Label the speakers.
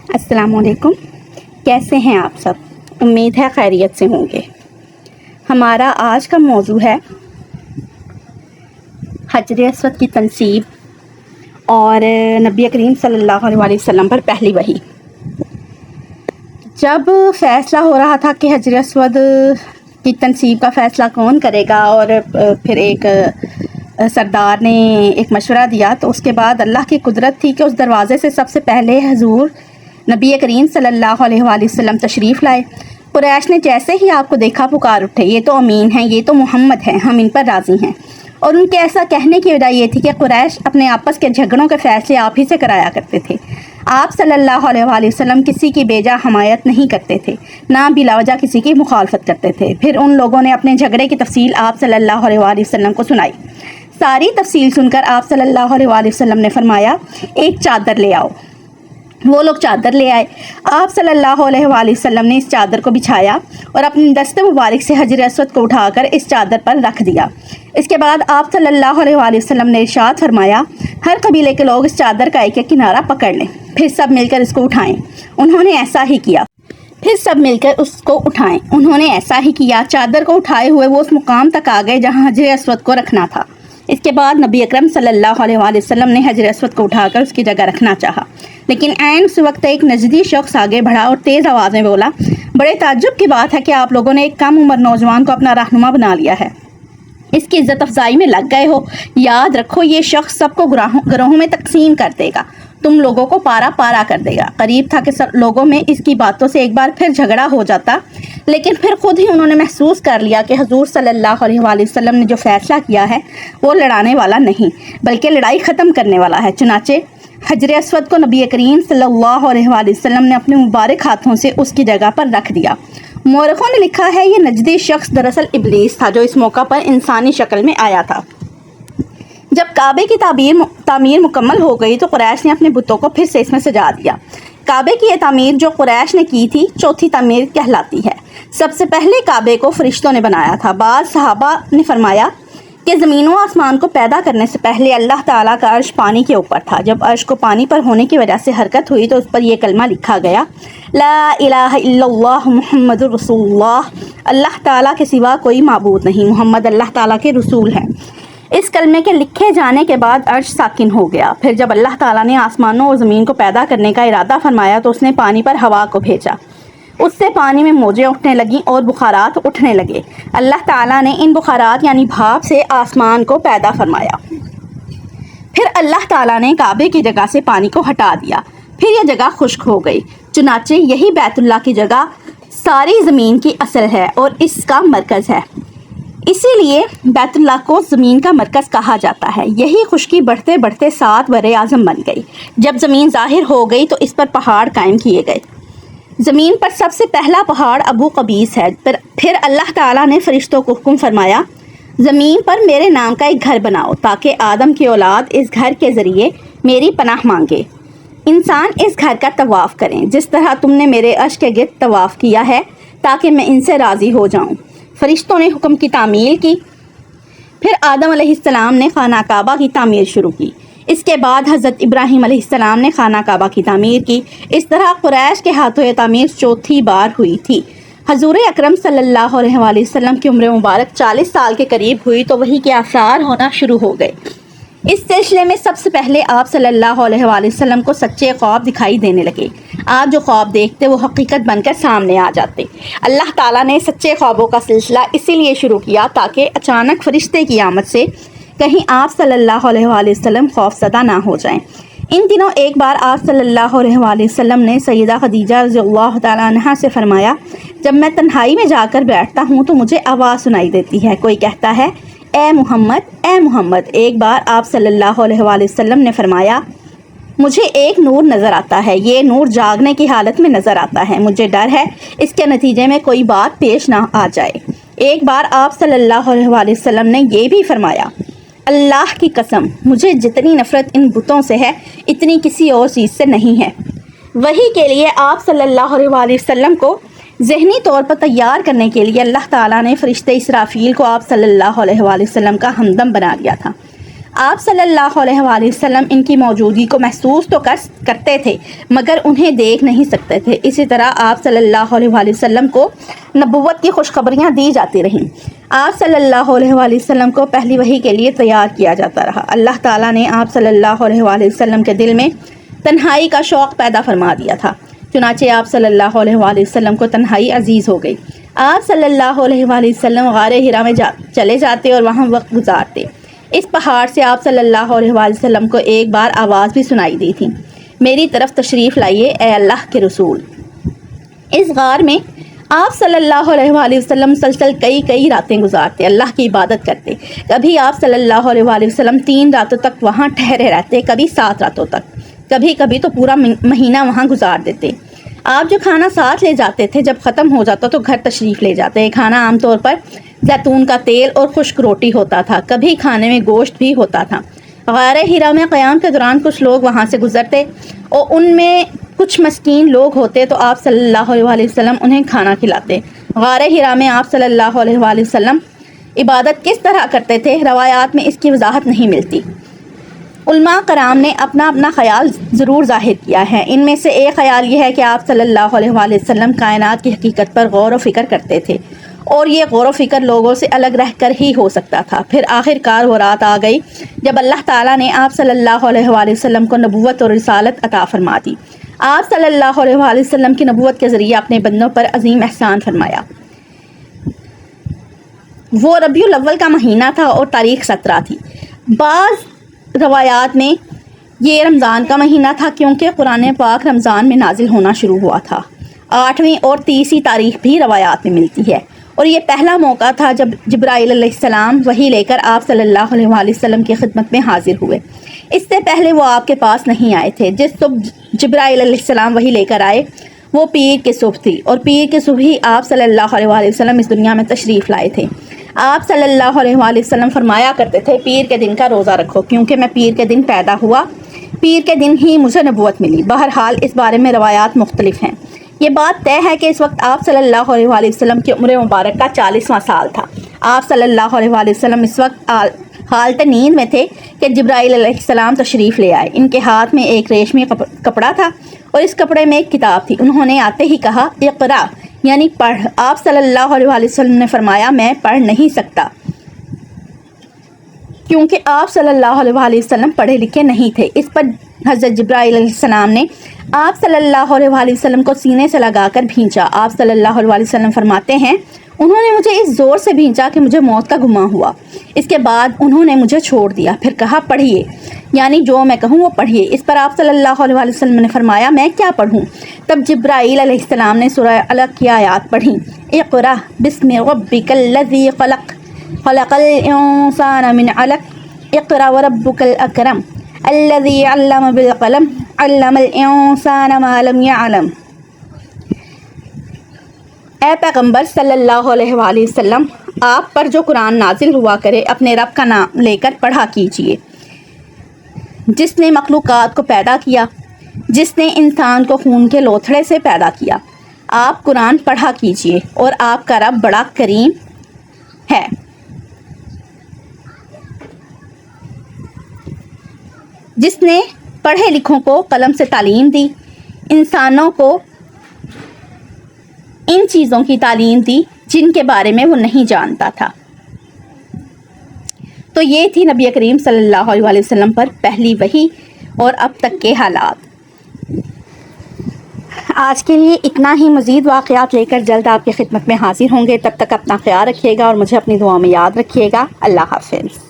Speaker 1: السلام علیکم، کیسے ہیں آپ سب؟ امید ہے خیریت سے ہوں گے۔ ہمارا آج کا موضوع ہے حجر اسود کی تنصیب اور نبی کریم صلی اللہ علیہ وسلم پر پہلی وحی۔ جب فیصلہ ہو رہا تھا کہ حجر اسود کی تنصیب کا فیصلہ کون کرے گا، اور پھر ایک سردار نے ایک مشورہ دیا، تو اس کے بعد اللہ کی قدرت تھی کہ اس دروازے سے سب سے پہلے حضور نبی کریم صلی اللہ علیہ وسلم تشریف لائے۔ قریش نے جیسے ہی آپ کو دیکھا پکار اٹھے، یہ تو امین ہیں، یہ تو محمد ہیں، ہم ان پر راضی ہیں۔ اور ان کے ایسا کہنے کی وجہ یہ تھی کہ قریش اپنے آپس کے جھگڑوں کے فیصلے آپ ہی سے کرایا کرتے تھے۔ آپ صلی اللہ علیہ وسلم کسی کی بیجا حمایت نہیں کرتے تھے، نہ بلا وجہ کسی کی مخالفت کرتے تھے۔ پھر ان لوگوں نے اپنے جھگڑے کی تفصیل آپ صلی اللہ علیہ وسلم کو سنائی۔ ساری تفصیل سن کر آپ صلی اللہ علیہ وسلم نے فرمایا، ایک چادر لے آؤ۔ وہ لوگ چادر لے آئے۔ آپ صلی اللہ علیہ وسلم نے اس چادر کو بچھایا اور اپنے دست مبارک سے حجر اسود کو اٹھا کر اس چادر پر رکھ دیا۔ اس کے بعد آپ صلی اللہ علیہ وسلم نے ارشاد فرمایا، ہر قبیلے کے لوگ اس چادر کا ایک ایک کنارہ پکڑ لیں، پھر سب مل کر اس کو اٹھائیں۔ انہوں نے ایسا ہی کیا۔ انہوں نے ایسا ہی کیا۔ چادر کو اٹھائے ہوئے وہ اس مقام تک آ گئے جہاں حجر اسود کو رکھنا تھا۔ اس کے بعد نبی اکرم صلی اللہ علیہ وسلم نے حجر اسود کو اٹھا کر اس کی جگہ رکھنا چاہا، لیکن عین اس وقت ایک نجدی شخص آگے بڑھا اور تیز آواز میں بولا، بڑے تعجب کی بات ہے کہ آپ لوگوں نے ایک کم عمر نوجوان کو اپنا رہنما بنا لیا ہے، اس کی عزت افزائی میں لگ گئے ہو۔ یاد رکھو، یہ شخص سب کو گروہوں میں تقسیم کر دے گا، تم لوگوں کو پارا پارا کر دے گا۔ قریب تھا کہ لوگوں میں اس کی باتوں سے ایک بار پھر جھگڑا ہو جاتا، لیکن پھر خود ہی انہوں نے محسوس کر لیا کہ حضور صلی اللہ علیہ وسلم نے جو فیصلہ کیا ہے وہ لڑانے والا نہیں بلکہ لڑائی ختم کرنے والا ہے۔ چنانچہ حجر اسود کو نبی کریم صلی اللہ علیہ وسلم نے اپنے مبارک ہاتھوں سے اس کی جگہ پر رکھ دیا۔ مورخوں نے لکھا ہے، یہ نجدی شخص دراصل ابلیس تھا جو اس موقع پر انسانی شکل میں آیا تھا۔ جب کعبے کی تعمیر مکمل ہو گئی تو قریش نے اپنے بتوں کو پھر سے اس میں سجا دیا۔ کعبے کی یہ تعمیر جو قریش نے کی تھی، چوتھی تعمیر کہلاتی ہے۔ سب سے پہلے کعبے کو فرشتوں نے بنایا تھا۔ بعض صحابہ نے فرمایا کہ زمین و آسمان کو پیدا کرنے سے پہلے اللہ تعالیٰ کا عرش پانی کے اوپر تھا۔ جب عرش کو پانی پر ہونے کی وجہ سے حرکت ہوئی تو اس پر یہ کلمہ لکھا گیا، لا الہ الا اللہ محمد رسول اللہ، اللہ تعالیٰ کے سوا کوئی معبود نہیں، محمد اللہ تعالیٰ کے رسول ہیں۔ اس کلمے کے لکھے جانے کے بعد عرش ساکن ہو گیا۔ پھر جب اللہ تعالیٰ نے آسمانوں اور زمین کو پیدا کرنے کا ارادہ فرمایا تو اس نے پانی پر ہوا کو بھیجا، اس سے پانی میں موجیں اٹھنے لگیں اور بخارات اٹھنے لگے۔ اللہ تعالیٰ نے ان بخارات یعنی بھاپ سے آسمان کو پیدا فرمایا۔ پھر اللہ تعالیٰ نے کعبے کی جگہ سے پانی کو ہٹا دیا، پھر یہ جگہ خشک ہو گئی۔ چنانچہ یہی بیت اللہ کی جگہ ساری زمین کی اصل ہے اور اس کا مرکز ہے، اسی لیے بیت اللہ کو زمین کا مرکز کہا جاتا ہے۔ یہی خشکی بڑھتے بڑھتے 7 بر اعظم بن گئی۔ جب زمین ظاہر ہو گئی تو اس پر پہاڑ قائم کیے گئے۔ زمین پر سب سے پہلا پہاڑ ابو قبیس ہے۔ پھر اللہ تعالیٰ نے فرشتوں کو حکم فرمایا، زمین پر میرے نام کا ایک گھر بناؤ تاکہ آدم کی اولاد اس گھر کے ذریعے میری پناہ مانگے۔ انسان اس گھر کا طواف کریں جس طرح تم نے میرے عرش کے گرد طواف کیا ہے، تاکہ میں ان سے راضی ہو جاؤں۔ فرشتوں نے حکم کی تعمیل کی۔ پھر آدم علیہ السلام نے خانہ کعبہ کی تعمیر شروع کی۔ اس کے بعد حضرت ابراہیم علیہ السلام نے خانہ کعبہ کی تعمیر کی۔ اس طرح قریش کے ہاتھوں یہ تعمیر چوتھی بار ہوئی تھی۔ حضور اکرم صلی اللہ علیہ وسلم کی عمر مبارک 40 سال کے قریب ہوئی تو وحی کے آثار ہونا شروع ہو گئے۔ اس سلسلے میں سب سے پہلے آپ صلی اللہ علیہ وسلم کو سچے خواب دکھائی دینے لگے۔ آپ جو خواب دیکھتے وہ حقیقت بن کر سامنے آ جاتے۔ اللہ تعالیٰ نے سچے خوابوں کا سلسلہ اسی لیے شروع کیا تاکہ اچانک فرشتے کی آمد سے کہیں آپ صلی اللہ علیہ وسلم خوف زدہ نہ ہو جائیں۔ ان دنوں ایک بار آپ صلی اللہ علیہ وسلم نے سیدہ خدیجہ رضی اللہ تعالیٰ عنہا سے فرمایا، جب میں تنہائی میں جا کر بیٹھتا ہوں تو مجھے آواز سنائی دیتی ہے، کوئی کہتا ہے، اے محمد، اے محمد۔ ایک بار آپ صلی اللہ علیہ وسلم نے فرمایا، مجھے ایک نور نظر آتا ہے، یہ نور جاگنے کی حالت میں نظر آتا ہے، مجھے ڈر ہے اس کے نتیجے میں کوئی بات پیش نہ آ جائے۔ ایک بار آپ صلی اللہ علیہ وسلم نے یہ بھی فرمایا، اللہ کی قسم، مجھے جتنی نفرت ان بتوں سے ہے اتنی کسی اور چیز سے نہیں ہے۔ وحی کے لیے آپ صلی اللہ علیہ وسلم کو ذہنی طور پر تیار کرنے کے لیے اللہ تعالیٰ نے فرشتے اسرافیل کو آپ صلی اللہ علیہ وسلم کا ہمدم بنا دیا تھا۔ آپ صلی اللہ علیہ وآلہ وسلم ان کی موجودگی کو محسوس تو کرتے تھے مگر انہیں دیکھ نہیں سکتے تھے۔ اسی طرح آپ صلی اللہ علیہ وآلہ وسلم کو نبوت کی خوشخبریاں دی جاتی رہیں۔ آپ صلی اللہ علیہ وآلہ وسلم کو پہلی وحی کے لیے تیار کیا جاتا رہا۔ اللہ تعالیٰ نے آپ صلی اللہ علیہ وآلہ وسلم کے دل میں تنہائی کا شوق پیدا فرما دیا تھا، چنانچہ آپ صلی اللہ علیہ وآلہ وسلم کو تنہائی عزیز ہو گئی۔ آپ صلی اللہ علیہ وآلہ وسلم غار حرا میں چلے جاتے اور وہاں وقت گزارتے۔ اس پہاڑ سے آپ صلی اللہ علیہ وآلہ وسلم کو ایک بار آواز بھی سنائی دی تھی، میری طرف تشریف لائیے اے اللہ کے رسول۔ اس غار میں آپ صلی اللہ علیہ وآلہ وسلم مسلسل کئی راتیں گزارتے، اللہ کی عبادت کرتے۔ کبھی آپ صلی اللہ علیہ وآلہ وسلم 3 راتوں تک وہاں ٹھہرے رہتے، کبھی 7 راتوں تک، کبھی تو پورا مہینہ وہاں گزار دیتے۔ آپ جو کھانا ساتھ لے جاتے تھے جب ختم ہو جاتا تو گھر تشریف لے جاتے۔ کھانا عام طور پر زیتون کا تیل اور خشک روٹی ہوتا تھا، کبھی کھانے میں گوشت بھی ہوتا تھا۔ غار حرا میں قیام کے دوران کچھ لوگ وہاں سے گزرتے اور ان میں کچھ مسکین لوگ ہوتے تو آپ صلی اللہ علیہ وآلہ وسلم انہیں کھانا کھلاتے۔ غار حرا میں آپ صلی اللہ علیہ وآلہ وسلم عبادت کس طرح کرتے تھے، روایات میں اس کی وضاحت نہیں ملتی۔ علماء کرام نے اپنا خیال ضرور ظاہر کیا ہے۔ ان میں سے ایک خیال یہ ہے کہ آپ صلی اللہ علیہ وآلہ وسلم کائنات کی حقیقت پر غور و فکر کرتے تھے اور یہ غور و فکر لوگوں سے الگ رہ کر ہی ہو سکتا تھا۔ پھر آخر کار وہ رات آ گئی جب اللہ تعالیٰ نے آپ صلی اللہ علیہ وآلہ وسلم کو نبوت اور رسالت عطا فرما دی۔ آپ صلی اللہ علیہ وآلہ وسلم کی نبوت کے ذریعے اپنے بندوں پر عظیم احسان فرمایا۔ وہ ربیع الاول کا مہینہ تھا اور تاریخ 17 تھی۔ بعض روایات میں یہ رمضان کا مہینہ تھا کیونکہ قرآن پاک رمضان میں نازل ہونا شروع ہوا تھا۔ 8ویں اور 30ویں تاریخ بھی روایات میں ملتی ہے، اور یہ پہلا موقع تھا جب جبرائیل علیہ السلام وحی لے کر آپ صلی اللہ علیہ وآلہ وسلم کی خدمت میں حاضر ہوئے۔ اس سے پہلے وہ آپ کے پاس نہیں آئے تھے۔ جس صبح جبرائیل علیہ السلام وحی لے کر آئے وہ پیر کی صبح تھی، اور پیر کی صبح ہی آپ صلی اللہ علیہ وآلہ وسلم اس دنیا میں تشریف لائے تھے۔ آپ صلی اللہ علیہ وآلہ وسلم فرمایا کرتے تھے، پیر کے دن کا روزہ رکھو کیونکہ میں پیر کے دن پیدا ہوا، پیر کے دن ہی مجھے نبوت ملی۔ بہرحال اس بارے میں روایات مختلف ہیں۔ یہ بات طے ہے کہ اس وقت آپ صلی اللہ علیہ وآلہ وسلم کی عمر مبارک کا 40واں سال تھا۔ آپ صلی اللہ علیہ وآلہ وسلم اس وقت حالت نیند میں تھے کہ جبرائیل علیہ السلام تشریف لے آئے۔ ان کے ہاتھ میں ایک ریشمی کپڑا تھا اور اس کپڑے میں ایک کتاب تھی۔ انہوں نے آتے ہی کہا، اقرا، یعنی پڑھ۔ آپ صلی اللہ علیہ وآلہ وسلم نے فرمایا، میں پڑھ نہیں سکتا، کیونکہ آپ صلی اللہ علیہ وآلہ وسلم پڑھے لکھے نہیں تھے۔ اس پر حضرت جبرائیل علیہ السلام نے آپ صلی اللہ علیہ وآلہ وسلم کو سینے سے لگا کر بھینچا۔ آپ صلی اللہ علیہ وآلہ وسلم فرماتے ہیں، انہوں نے مجھے اس زور سے بھینچا کہ مجھے موت کا گمان ہوا۔ اس کے بعد انہوں نے مجھے چھوڑ دیا، پھر کہا پڑھیے، یعنی جو میں کہوں وہ پڑھیے۔ اس پر آپ صلی اللہ علیہ وآلہ وسلم نے فرمایا، میں کیا پڑھوں؟ تب جبرائیل علیہ السلام نے سورہ علق کی آیات پڑھیں، اقرأ بسم ربک الذی خلق، خلق الانسان من علق، اقرأ وربک الاکرم، الذی علم بالقلم، علم الانسان ما لم يعلم۔ اے پیغمبر صلی اللہ علیہ وآلہ وسلم، آپ پر جو قرآن نازل ہوا کرے اپنے رب کا نام لے کر پڑھا کیجیے، جس نے مخلوقات کو پیدا کیا، جس نے انسان کو خون کے لوتھڑے سے پیدا کیا۔ آپ قرآن پڑھا کیجیے اور آپ کا رب بڑا کریم ہے۔ جس نے پڑھے لکھوں کو قلم سے تعلیم دی، انسانوں کو ان چیزوں کی تعلیم دی جن کے بارے میں وہ نہیں جانتا تھا۔ تو یہ تھی نبی کریم صلی اللہ علیہ وآلہ وسلم پر پہلی وحی اور اب تک کے حالات۔ آج کے لیے اتنا ہی۔ مزید واقعات لے کر جلد آپ کی خدمت میں حاضر ہوں گے۔ تب تک اپنا خیال رکھیے گا اور مجھے اپنی دعا میں یاد رکھیے گا۔ اللہ حافظ۔